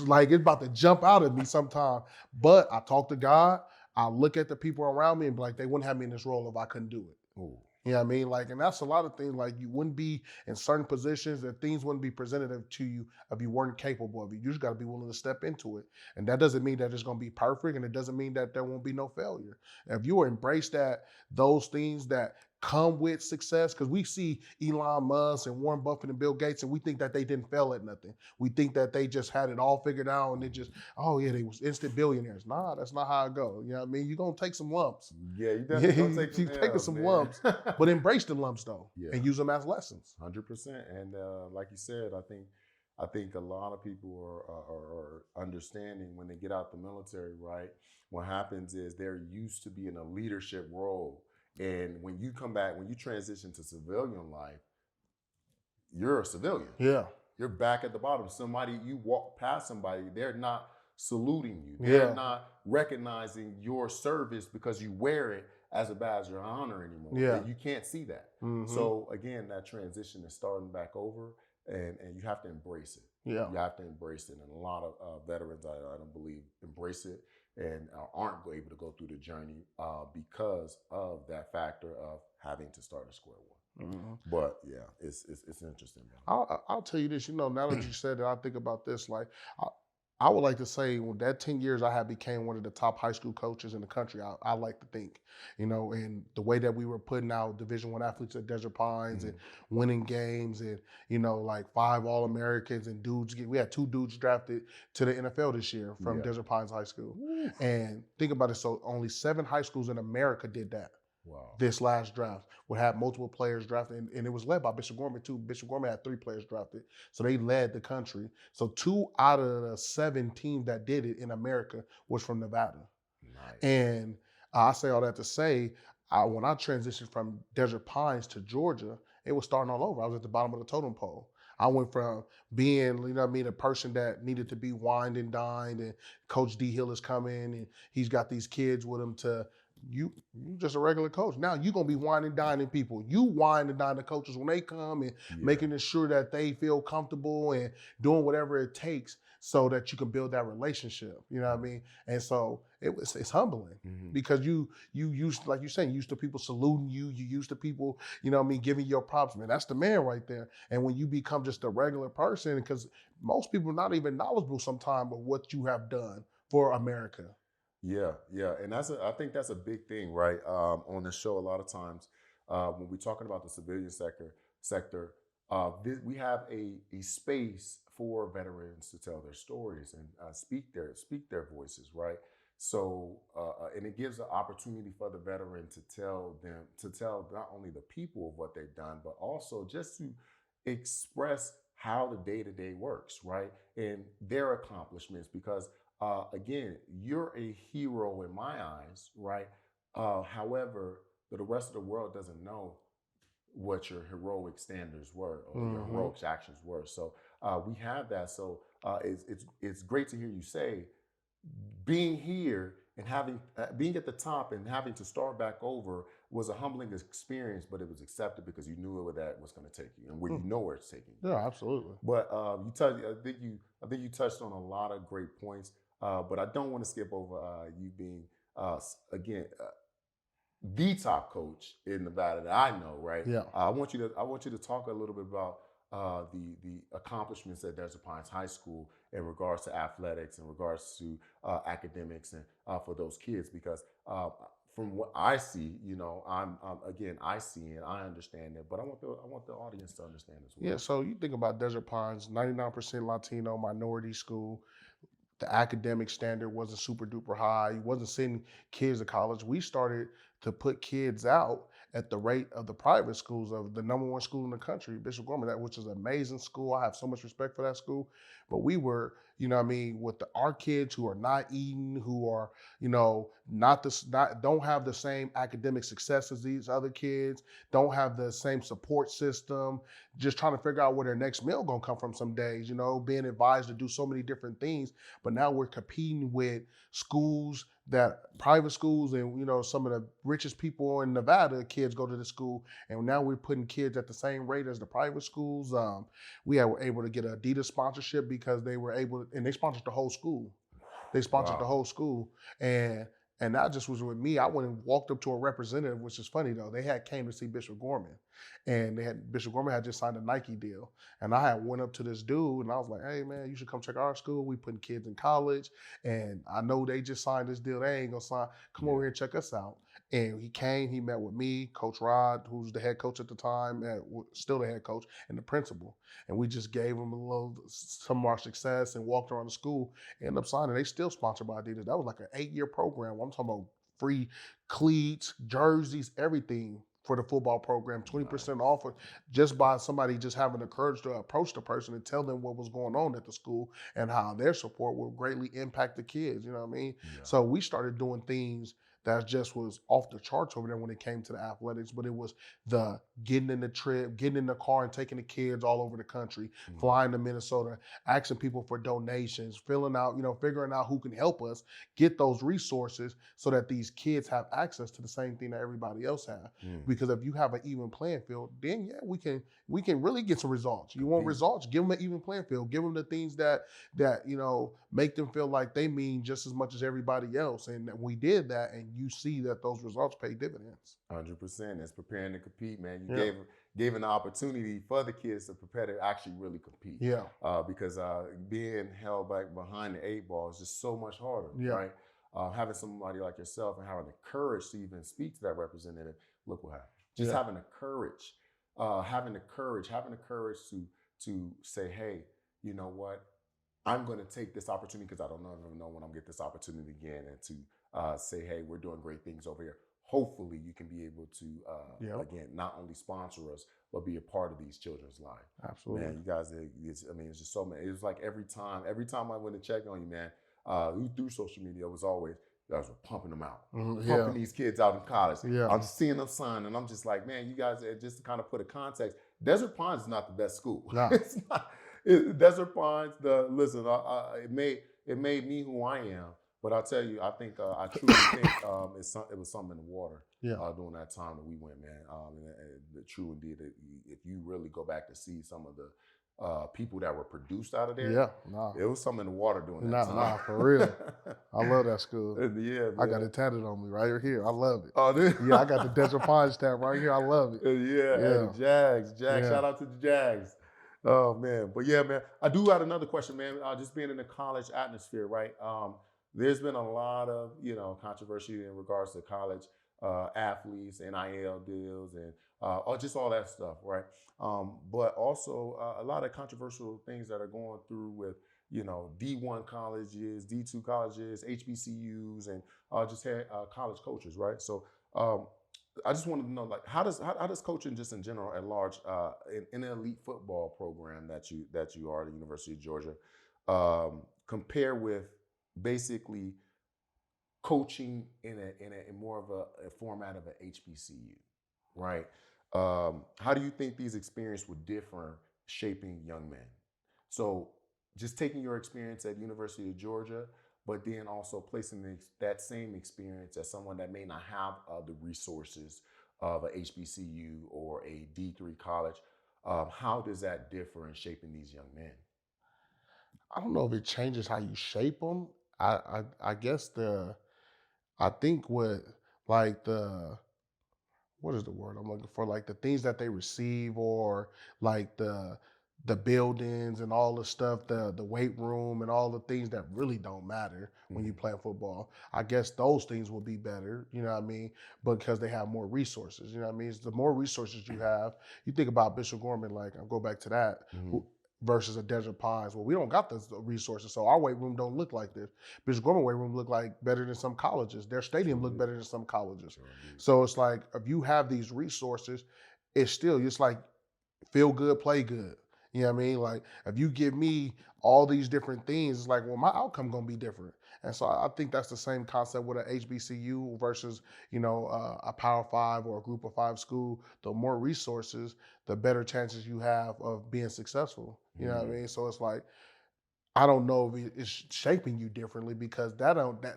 like it's about to jump out of me sometimes. But I talk to God, I look at the people around me and be like, they wouldn't have me in this role if I couldn't do it. Ooh. You know what I mean? Like, and that's a lot of things. Like, you wouldn't be in certain positions, and things wouldn't be presented to you if you weren't capable of it. You just got to be willing to step into it. And that doesn't mean that it's going to be perfect, and it doesn't mean that there won't be no failure. If you embrace those things that come with success, because we see Elon Musk and Warren Buffett and Bill Gates, and we think that they didn't fail at nothing. We think that they just had it all figured out, and they just, oh yeah, they was instant billionaires. Nah, that's not how it goes. You know what I mean? You're going to take some lumps. Yeah, you definitely gonna take some You're taking L's, some man. lumps, but embrace the lumps though, Yeah. and use them as lessons. 100%. And like you said, I think a lot of people are understanding when they get out the military, right? What happens is they're used to be in a leadership role. And when you come back, when you transition to civilian life, you're a civilian. Yeah. You're back at the bottom. You walk past somebody, they're not saluting you. They're not recognizing your service because you wear it as a badge of honor anymore. Yeah. You can't see that. Mm-hmm. So again, that transition is starting back over, and you have to embrace it. Yeah. You have to embrace it. And a lot of veterans, I don't believe, embrace it and aren't able to go through the journey because of that factor of having to start at square one. Mm-hmm. But yeah, it's interesting. Man. I'll tell you this. Now that you said that, I think about this. Like, I would like to say, well, that 10 years I had became one of the top high school coaches in the country. I like to think, and the way that we were putting out Division I athletes at Desert Pines and winning games, and like 5 All-Americans and dudes. We had 2 dudes drafted to the NFL this year from Desert Pines High School. Ooh. And think about it. So only 7 high schools in America did that. Wow. This last draft would have multiple players drafted, and it was led by Bishop Gorman too. Bishop Gorman had 3 players drafted, so they led the country. So 2 out of the 7 teams that did it in America was from Nevada. Nice. And I say all that to say, when I transitioned from Desert Pines to Georgia, it was starting all over. I was at the bottom of the totem pole. I went from being, a person that needed to be wined and dined, and Coach D. Hill is coming, and he's got these kids with him to. You just a regular coach. Now you're going to be wine and dining people. You wine and dine the coaches when they come, and making sure that they feel comfortable and doing whatever it takes so that you can build that relationship. You know what I mean? And so it's humbling because you used, like you're saying, used to people saluting you. You used to people, giving your props. Man, that's the man right there. And when you become just a regular person, because most people are not even knowledgeable sometimes of what you have done for America. Yeah, and I think that's a big thing, right? On the show, a lot of times when we're talking about the civilian sector, we have a space for veterans to tell their stories and speak their voices, right? So, and it gives an opportunity for the veteran to tell not only the people of what they've done, but also just to express how the day-to-day works, right? And their accomplishments, because again, you're a hero in my eyes, right? However, the rest of the world doesn't know what your heroic standards were or your heroic actions were. So we have that. So it's great to hear you say being here and being at the top and having to start back over was a humbling experience, but it was accepted because you knew where that was going to take you and where you know where it's taking you. Yeah, absolutely. But I think you touched on a lot of great points. But I don't want to skip over you being, again, the top coach in Nevada that I know, right? Yeah. I want you to talk a little bit about the accomplishments at Desert Pines High School in regards to athletics, in regards to academics, and for those kids. Because from what I see, again, I see and I understand it, but I want the audience to understand as well. Yeah, so you think about Desert Pines, 99% Latino minority school. The academic standard wasn't super duper high. You wasn't sending kids to college. We started to put kids out at the rate of the private schools of the number one school in the country, Bishop Gorman, which is an amazing school. I have so much respect for that school. But we were, with our kids who are not eating, who are, not don't have the same academic success as these other kids, don't have the same support system, just trying to figure out where their next meal gonna come from some days, being advised to do so many different things. But now we're competing with schools, that private schools, and some of the richest people in Nevada kids go to the school, and now we're putting kids at the same rate as the private schools. We were able to get an Adidas sponsorship because they were able, and they sponsored the whole school. They sponsored the Wow. whole school, and that just was with me. I went and walked up to a representative, which is funny though. They had came to see Bishop Gorman, and Bishop Gorman had just signed a Nike deal, and I had went up to this dude, and I was like, "Hey man, you should come check out our school. We putting kids in college, and I know they just signed this deal. They ain't gonna sign. Come over here and check us out." And he came. He met with me, Coach Rod, who's the head coach at the time, still the head coach, and the principal. And we just gave him some of our success and walked around the school. Ended up signing. They still sponsored by Adidas. That was like an 8-year program. I'm talking about free cleats, jerseys, everything for the football program, 20% off, just by somebody just having the courage to approach the person and tell them what was going on at the school and how their support will greatly impact the kids. You know what I mean? Yeah. So we started doing things that just was off the charts over there when it came to the athletics, but it was the getting in the trip, getting in the car and taking the kids all over the country, flying to Minnesota, asking people for donations, figuring out who can help us get those resources so that these kids have access to the same thing that everybody else have. Because if you have an even playing field, then we can really get some results. You want results? Give them an even playing field. Give them the things that make them feel like they mean just as much as everybody else. And we did that, and you see that those results pay dividends. 100%. It's preparing to compete, man. You gave an opportunity for the kids to prepare to actually really compete. Yeah. Because being held back behind the 8 ball is just so much harder, right? Having somebody like yourself and having the courage to even speak to that representative, look what happened. Just having the courage, to say, hey, you know what? I'm going to take this opportunity because I don't know when I'm going to get this opportunity again, and to say, hey, we're doing great things over here. Hopefully you can be able to, again, not only sponsor us, but be a part of these children's lives. Absolutely. Man, you guys, it's just so many. It was like every time I went to check on you, man, through social media, it was always, you guys were pumping them out, pumping these kids out in college. I'm just seeing them sign, and I'm just like, man, you guys, just to kind of put a context, Desert Pines is not the best school. No. It's not. Desert Pines, it made me who I am. But I'll tell you, I truly think it was something in the water during that time that we went, man. And true indeed, if you really go back to see some of the people that were produced out of there, it was something in the water during that time. Nah, for real. I love that school. Yeah, man. I got it tatted on me right here. I love it. Oh, dude. Yeah, I got the Desert Pines tab right here. I love it. Yeah. And the Jags. Shout out to the Jags. Oh, man. But yeah, man, I do have another question, man. Just being in the college atmosphere, right? There's been a lot of, controversy in regards to college athletes, NIL deals, and just all that stuff, right? But also a lot of controversial things that are going through with, D1 colleges, D2 colleges, HBCUs, and just college coaches, right? So I just wanted to know, like, how does coaching just in general at large in an elite football program that you are at the University of Georgia compare with basically coaching in more of a format of an HBCU, right? How do you think these experiences would differ shaping young men? So just taking your experience at University of Georgia, but then also placing that same experience as someone that may not have the resources of a HBCU or a D3 college, how does that differ in shaping these young men? I don't know if it changes how you shape them. I guess I think what is the word I'm looking for? Like the things that they receive, or like the the buildings and all the stuff, the weight room and all the things that really don't matter when you Mhm. play football. I guess those things will be better, you know what I mean? Because they have more resources, you know what I mean? It's the more resources you have, you think about Bishop Gorman, like I'll go back to that, Mhm. versus a Desert Pines. Well, we don't got those resources, so our weight room don't look like this. Bishop Gorman weight room look like better than some colleges. Their stadium Sure look do. better than some colleges. Sure do. So it's like if you have these resources, it's still just like feel good, play good. You know what I mean? Like if you give me all these different things, it's like, well, my outcome gonna be different. And so I think that's the same concept with an HBCU versus, a Power Five or a Group of Five school. The more resources, the better chances you have of being successful. You know what I Mhm. mean? So it's like I don't know if it's shaping you differently because that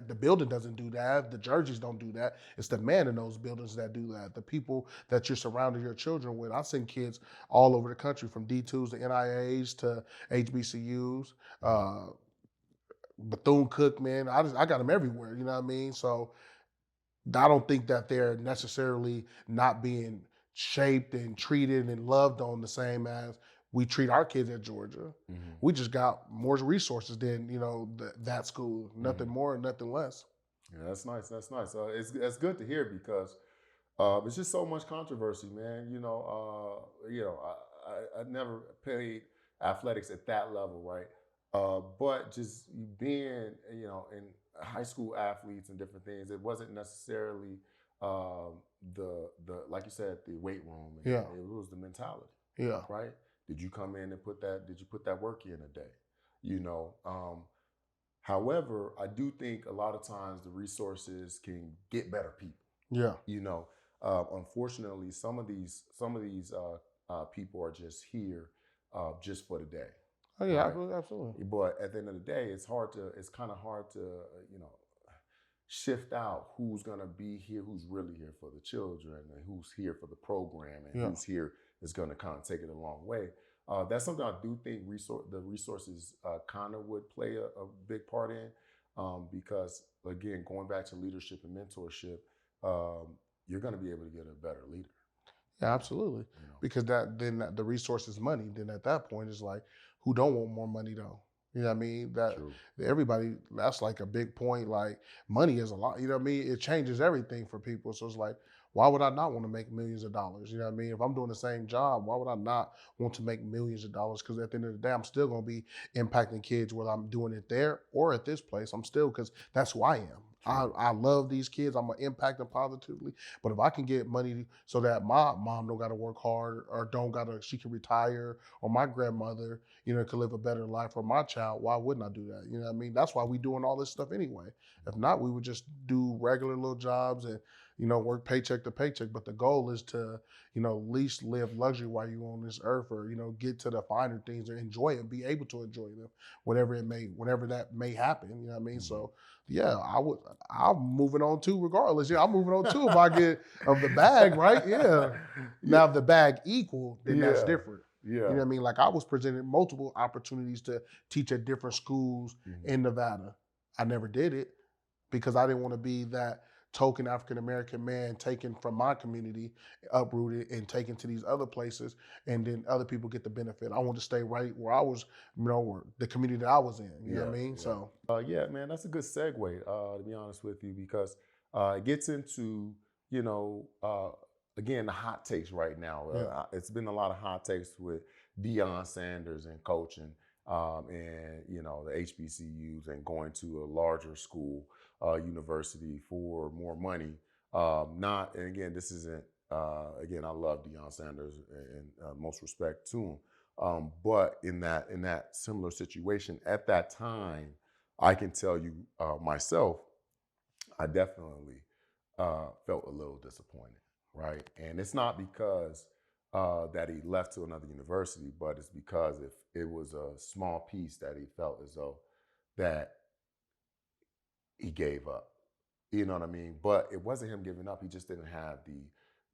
the building doesn't do that. The jerseys don't do that. It's the man in those buildings that do that. The people that you're surrounding your children with. I send kids all over the country from D2s to NIAs to HBCUs, Mhm. uh, Bethune Cookman. I got them everywhere. You know what I mean? So I don't think that they're necessarily not being shaped and treated and loved on the same as we treat our kids at Georgia. Mhm. We just got more resources than that school. Nothing Mhm. more, nothing less. Yeah, that's nice. That's nice. It's good to hear because it's just so much controversy, man. I never played athletics at that level, right? But just being, in high school athletes and different things, it wasn't necessarily the like you said, the weight room, Yeah, and it was the mentality, yeah, right? Did you come in and put that? Did you put that work in a day? You know, however, I do think a lot of times the resources can get better people. yeah. You know, unfortunately, some of these people are just here just for the day, Oh yeah, right? absolutely, absolutely. But at the end of the day, it's kind of hard to shift out who's going to be here, who's really here for the children, and who's here for the program, and Yeah, who's here is going to kind of take it a long way. That's something I do think the resources kind of would play a big part in, because again, going back to leadership and mentorship, um, you're going to be able to get a better leader. yeah, absolutely. You know, Because the resource is money. Then at that point, it's like, who don't want more money though? You know what I mean? That true. everybody, that's like a big point. Like money is a lot. You know what I mean? It changes everything for people. So it's like, why would I not want to make millions of dollars? You know what I mean? If I'm doing the same job, why would I not want to make millions of dollars? Because at the end of the day, I'm still going to be impacting kids whether I'm doing it there or at this place. I'm still because that's who I am. True. I love these kids. I'm gonna impact them positively. But if I can get money so that my mom don't got to work hard or don't got to, she can retire, or my grandmother, could live a better life, or my child, why wouldn't I do that? You know what I mean? That's why we doing all this stuff anyway. If not, we would just do regular little jobs and, work paycheck to paycheck. But the goal is to, at least live luxury while you're on this earth, or, get to the finer things and enjoy it, be able to enjoy them, whenever that may happen. You know what I mean? Mhm. So yeah, I'm moving on too, regardless. Yeah, I'm moving on too if I get of the bag, right? Yeah. Yeah. Now, if the bag equal, then that's Yeah. different. You Yeah. know what I mean? Like I was presented multiple opportunities to teach at different schools Mhm. in Nevada. I never did it because I didn't want to be that token African American man taken from my community, uprooted and taken to these other places, and then other people get the benefit. I want to stay right where I was, where the community that I was in. You know Yeah, what I mean? yeah. So Yeah, man, that's a good segue, to be honest with you, because it gets into, you know, uh, again, the hot takes right now. yeah, It's been a lot of hot takes with Deion Sanders and coaching, and, the HBCUs and going to a larger school, university for more money. And again, this isn't, again, I love Deion Sanders and most respect to him. But in that similar situation at that time, I can tell you myself, I definitely felt a little disappointed, right? And it's not because that he left to another university, but it's because if it was a small piece that he felt as though that he gave up. You know what I mean? But it wasn't him giving up. He just didn't have the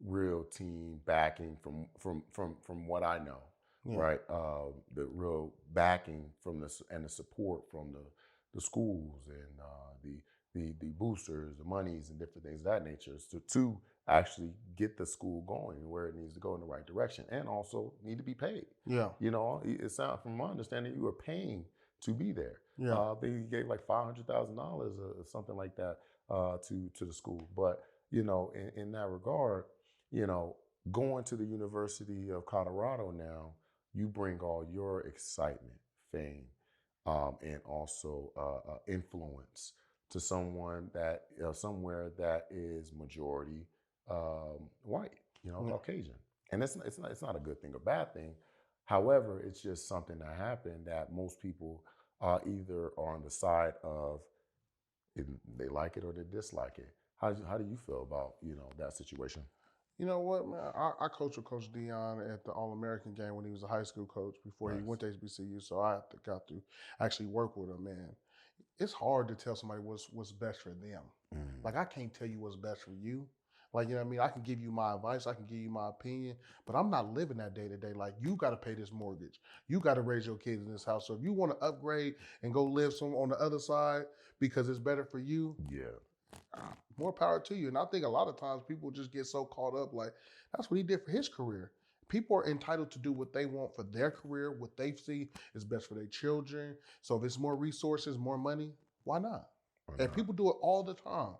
real team backing from what I know, yeah. right? The real backing from and the support from the schools and the boosters, the monies, and different things of that nature to actually get the school going where it needs to go in the right direction, and also need to be paid. Yeah. You know, it sounds, from my understanding, you were paying to be there. Yeah. They gave like $500,000 or something like that to the school. But you know, in that regard, you know, going to the University of Colorado now, you bring all your excitement, fame, and also influence to someone that somewhere that is majority white, you know, Yeah. Caucasian, and it's not a good thing or bad thing. However, it's just something that happened that most people either are on the side of they like it or they dislike it. How do you feel about, you know, that situation? You know what, man? I coached with Coach Dion at the All American game when he was a high school coach before he Nice. went to HBCU. So I got to actually work with him, man. It's hard to tell somebody what's best for them. Mm. Like I can't tell you what's best for you. Like, you know what I mean? I can give you my advice, I can give you my opinion, but I'm not living that day to day. Like, you got to pay this mortgage. You got to raise your kids in this house. So if you want to upgrade and go live some on the other side because it's better for you, Yeah. more power to you. And I think a lot of times people just get so caught up, like, that's what he did for his career. People are entitled to do what they want for their career, what they see is best for their children. So if it's more resources, more money, why not? Or And not. people do it all the time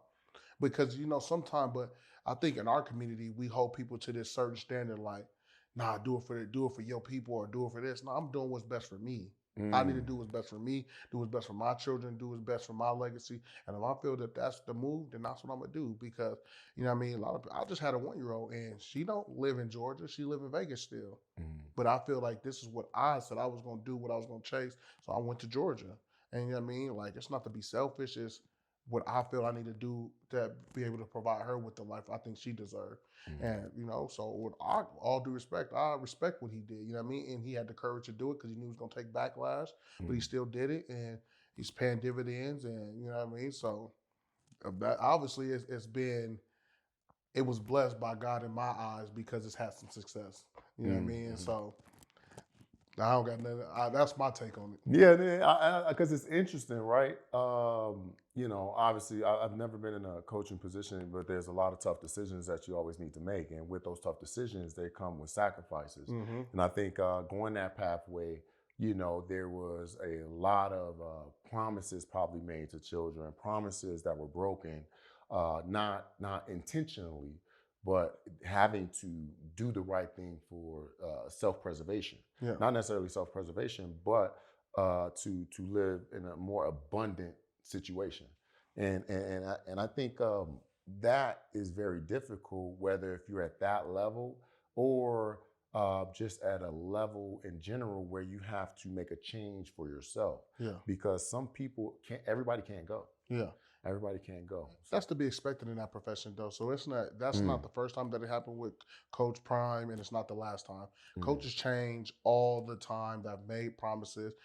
because, you know, sometimes, but I think in our community, we hold people to this certain standard, like, nah, do it for your people or do it for this. No, I'm doing what's best for me. I need to Mm. do what's best for me, do what's best for my children, do what's best for my legacy. And if I feel that that's the move, then that's what I'm gonna do. Because you know what I mean. A lot of I just had a 1-year-old, and she don't live in Georgia. She live in Vegas still. Mm. But I feel like this is what I said I was gonna do, what I was gonna chase. So I went to Georgia, and you know what I mean. Like it's not to be selfish. It's what I feel I need to do to be able to provide her with the life I think she deserves. Mm. And you know, so with all due respect, I respect what he did. You know what I mean? And he had the courage to do it because he knew he was gonna take backlash, but he Mm. still did it, and he's paying dividends. And you know what I mean? So that obviously it's been it was blessed by God in my eyes because it's had some success. You know what I Mm. mean? And Mm. so I don't got nothing. That's my take on it. Yeah, because it's interesting, right? You know, obviously, I've never been in a coaching position, but there's a lot of tough decisions that you always need to make, and with those tough decisions, they come with sacrifices. Mm-hmm. And I think going that pathway, you know, there was a lot of promises probably made to children, promises that were broken, not intentionally, but having to do the right thing for self-preservation. Yeah. Not necessarily self-preservation, but to live in a more abundant situation. And I think that is very difficult, whether if you're at that level or just at a level in general where you have to make a change for yourself. Yeah. Because some people can't. Everybody can't go. Yeah. Everybody can't go. So, That's to be expected in that profession, though. So that's not the first time that it happened with Coach Prime, and it's not the last time. mm, Coaches change all the time. That made promises.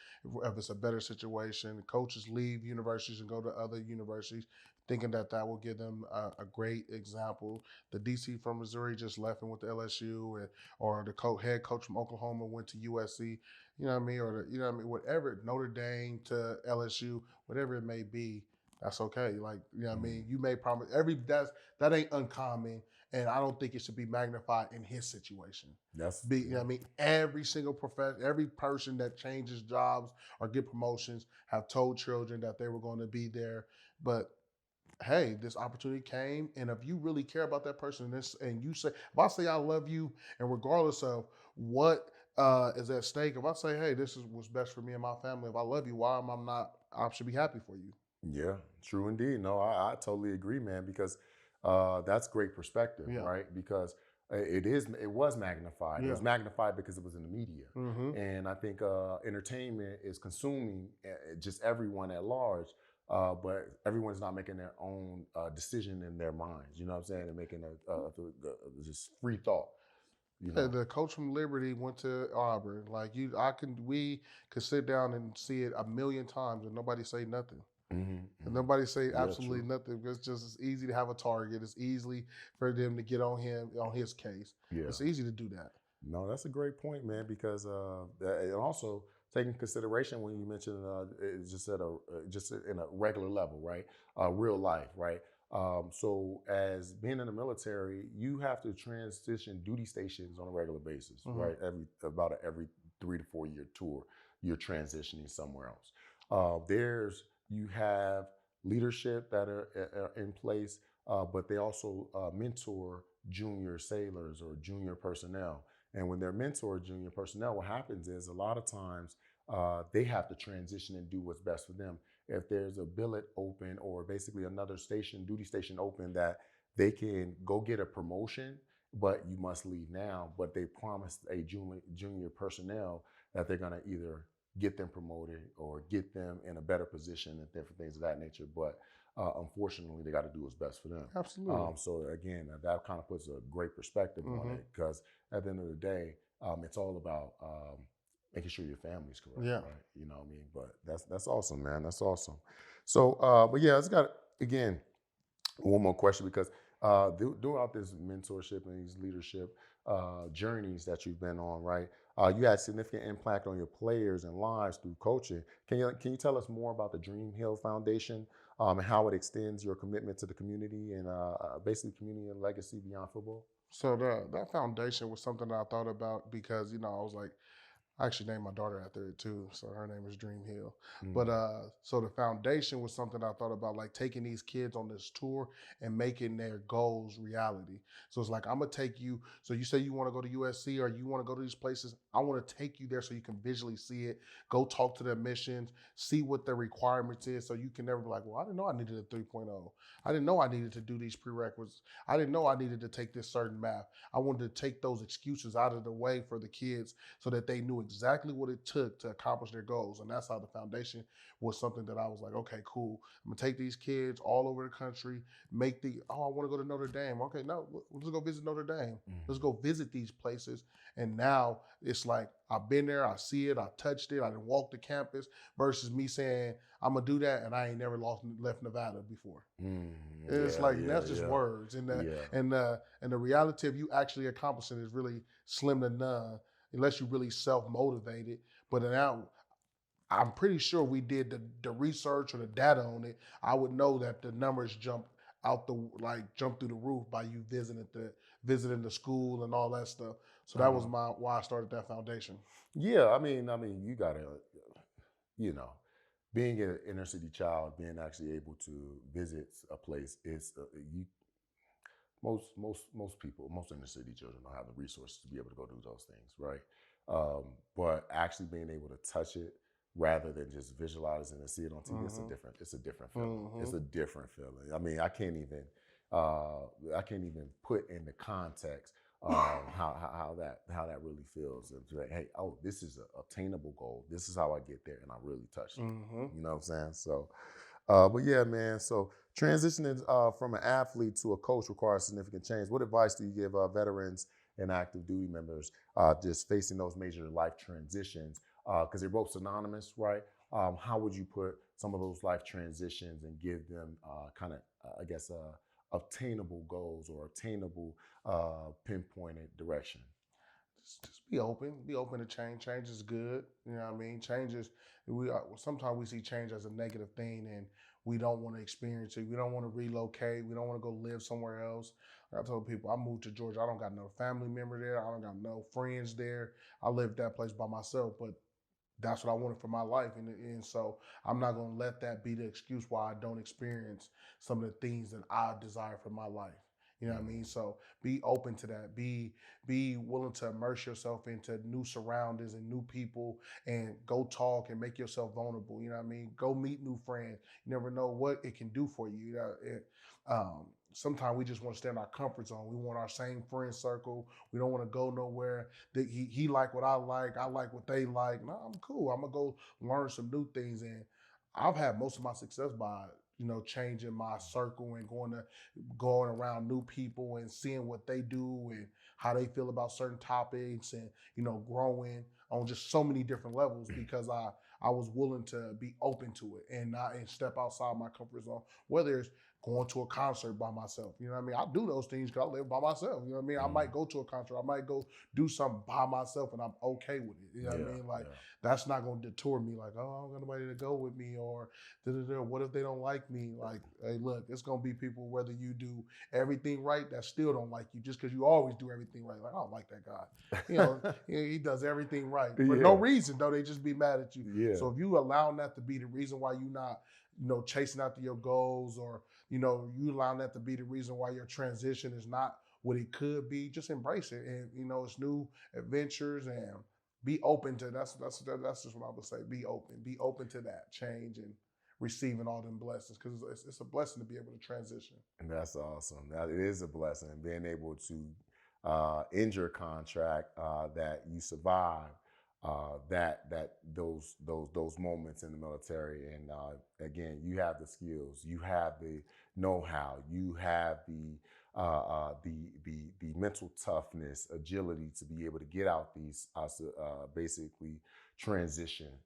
If it's a better situation, coaches leave universities and go to other universities, thinking that that will give them a great example. The DC from Missouri just left and went to LSU, or the head coach from Oklahoma went to USC. You know what I mean? Or you know what I mean? Whatever, Notre Dame to LSU, whatever it may be. That's okay. Like, you know what I mean? You made promise. That ain't uncommon. And I don't think it should be magnified in his situation. that's You know what I mean? Every single profession, every person that changes jobs or get promotions have told children that they were going to be there. But hey, this opportunity came, and if you really care about that person, and you say, if I say I love you, and regardless of what is at stake, if I say, hey, this is what's best for me and my family, if I love you, why am I not? I should be happy for you. Yeah, true indeed. No, I totally agree, man, because that's great perspective, Yeah. right? Because it was magnified. It Yeah. was magnified because it was in the media. Mm-hmm. And I think entertainment is consuming just everyone at large, but everyone's not making their own decision in their minds. You know what I'm saying? They're making just free thought. You Yeah, know. the coach from Liberty went to Auburn. Like we could sit down and see it a million times and nobody say nothing. Mm-hmm, And mm-hmm. nobody say Yeah, absolutely true. nothing because it's easy to have a target. It's easy for them to get on him on his case. Yeah. It's easy to do that. No, that's a great point, man. Because and also taking consideration when you mentioned just at a just in a regular level, right? Real life, right? So as being in the military, you have to transition duty stations on a regular basis, right? Every 3 to 4 year tour, you're transitioning somewhere else. You have leadership that are in place, but they also mentor junior sailors or junior personnel. And when they're mentor junior personnel, what happens is a lot of times they have to transition and do what's best for them. If there's a billet open or basically another station, duty station open that they can go get a promotion, but you must leave now. But they promised a junior personnel that they're going to either get them promoted or get them in a better position and different things of that nature. But unfortunately, they got to do what's best for them. Absolutely. So again, that kind of puts a great perspective on it, because at the end of the day, it's all about making sure your family's correct, Yeah. right? You know what I mean? But that's awesome, man. That's awesome. So, but yeah, it's got, again, one more question, because throughout this mentorship and these leadership journeys that you've been on, right? You had significant impact on your players and lives through coaching. Can you tell us more about the Dream Hill Foundation, and how it extends your commitment to the community and basically community and legacy beyond football? So that foundation was something that I thought about because, I was like, I actually named my daughter after it too. So her name is Dream Hill. But Mm. so the foundation was something I thought about, like taking these kids on this tour and making their goals reality. So it's like, I'm gonna take you. So you say you want to go to USC or you want to go to these places. I want to take you there so you can visually see it, go talk to their missions, see what their requirements is. So you can never be like, well, I didn't know I needed a 3.0. I didn't know I needed to do these prerequisites. I didn't know I needed to take this certain math. I wanted to take those excuses out of the way for the kids so that they knew exactly what it took to accomplish their goals. And that's how the foundation was something that I was like, okay, cool. I'm gonna take these kids all over the country, I want to go to Notre Dame. Okay, no, let's go visit Notre Dame. Let's go visit these places. And now it's like, I've been there, I see it, I touched it, I didn't walk the campus, versus me saying, I'm gonna do that and I ain't never left Nevada before. It's like, that's just words. And the reality of you actually accomplishing is really slim to none unless you really self-motivated. But now I'm pretty sure we did the research or the data on it. I would know that the numbers jump through the roof by you visiting the school and all that stuff. So that was why I started that foundation. Yeah, you gotta, you know, being an inner city child, being actually able to visit a place is you. Most people, most inner city children don't have the resources to be able to go do those things, right? But actually being able to touch it rather than just visualizing and see it on TV, it's a different feeling. It's a different feeling. I can't even put into context how that really feels. It's like, hey, oh, this is an obtainable goal. This is how I get there, and I really touched it. You know what I'm saying? So, but yeah, man. So transitioning from an athlete to a coach requires significant change. What advice do you give veterans and active duty members just facing those major life transitions? Because they're both synonymous, right? How would you put some of those life transitions and give them obtainable goals or obtainable pinpointed direction? Just be open to change. Change is good. You know what I mean? Change is, sometimes we see change as a negative thing and we don't want to experience it. We don't want to relocate. We don't want to go live somewhere else. Like I told people, I moved to Georgia. I don't got no family member there. I don't got no friends there. I lived that place by myself, but that's what I wanted for my life. And so I'm not going to let that be the excuse why I don't experience some of the things that I desire for my life. You know what I mean? So be open to that. Be willing to immerse yourself into new surroundings and new people and go talk and make yourself vulnerable. You know what I mean? Go meet new friends. You never know what it can do for you. Sometimes we just want to stay in our comfort zone. We want our same friend circle. We don't want to go nowhere. He like what I like what they like. No, I'm cool. I'm gonna go learn some new things. And I've had most of my success by changing my circle and going around new people and seeing what they do and how they feel about certain topics and growing on just so many different levels because I was willing to be open to it and not and step outside my comfort zone. Whether it's going to a concert by myself. You know what I mean? I do those things because I live by myself. You know what I mean? I might go to a concert. I might go do something by myself and I'm okay with it. You know what I mean? Like, that's not going to deter me. Like, oh, I don't got nobody to go with me, or what if they don't like me? Like, hey, look, it's going to be people, whether you do everything right, that still don't like you just because you always do everything right. Like, I don't like that guy. You know, he does everything right for no reason, though. They just be mad at you. Yeah. So if you allowing that to be the reason why you not, chasing after your goals, or, you allowing that to be the reason why your transition is not what it could be, just embrace it. And, it's new adventures, and be open to, that's just what I would say. Be open to that change and receiving all them blessings, because it's a blessing to be able to transition. And that's awesome. That it is a blessing, being able to end your contract, that you survive those moments in the military. And again, you have the skills, you have the know-how, you have the mental toughness, agility to be able to get out these basically transitional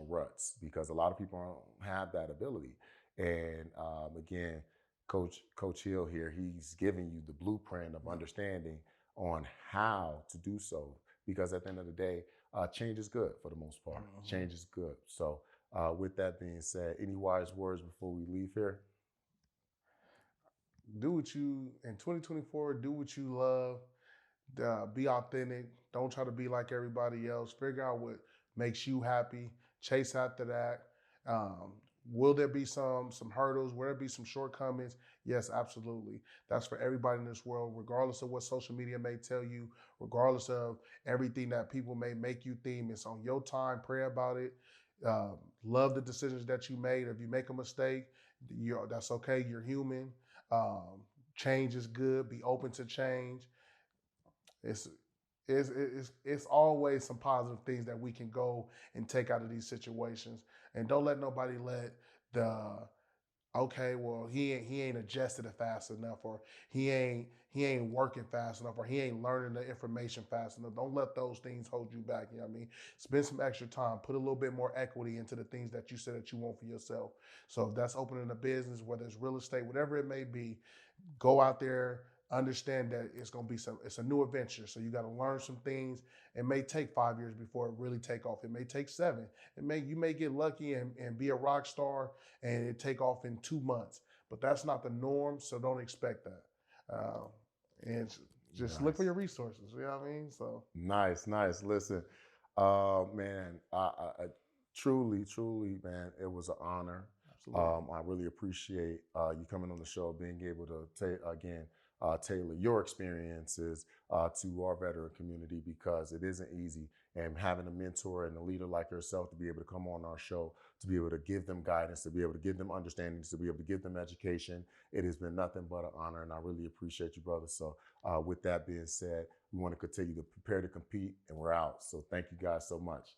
ruts, because a lot of people don't have that ability. And again, Coach Hill here, he's giving you the blueprint of understanding on how to do so, because at the end of the day, change is good for the most part. Change is good. So with that being said, any wise words before we leave here? In 2024, do what you love. Be authentic. Don't try to be like everybody else. Figure out what makes you happy. Chase after that. Will there be some hurdles? Will there be some shortcomings? Yes, absolutely. That's for everybody in this world, regardless of what social media may tell you, regardless of everything that people may make you think. It's on your time. Pray about it. Love the decisions that you made. If you make a mistake, that's okay. You're human. Change is good. Be open to change. It's always some positive things that we can go and take out of these situations. And don't let nobody let okay, well, he ain't adjusted it fast enough, or he ain't working fast enough, or he ain't learning the information fast enough. Don't let those things hold you back. You know what I mean? Spend some extra time, put a little bit more equity into the things that you said that you want for yourself. So if that's opening a business, whether it's real estate, whatever it may be, go out there, understand that it's a new adventure. So you got to learn some things. It may take 5 years before it really take off. It may take 7. You may get lucky and be a rock star and it take off in 2 months, but that's not the norm. So don't expect that. And just look for your resources. You know what I mean? So nice. Listen, man, I truly, man, it was an honor. I really appreciate you coming on the show, being able to tailor your experiences to our veteran community, because it isn't easy. And having a mentor and a leader like yourself to be able to come on our show, to be able to give them guidance, to be able to give them understandings, to be able to give them education, it has been nothing but an honor, and I really appreciate you, brother. So with that being said, we want to continue to prepare to compete, and we're out. So thank you guys so much.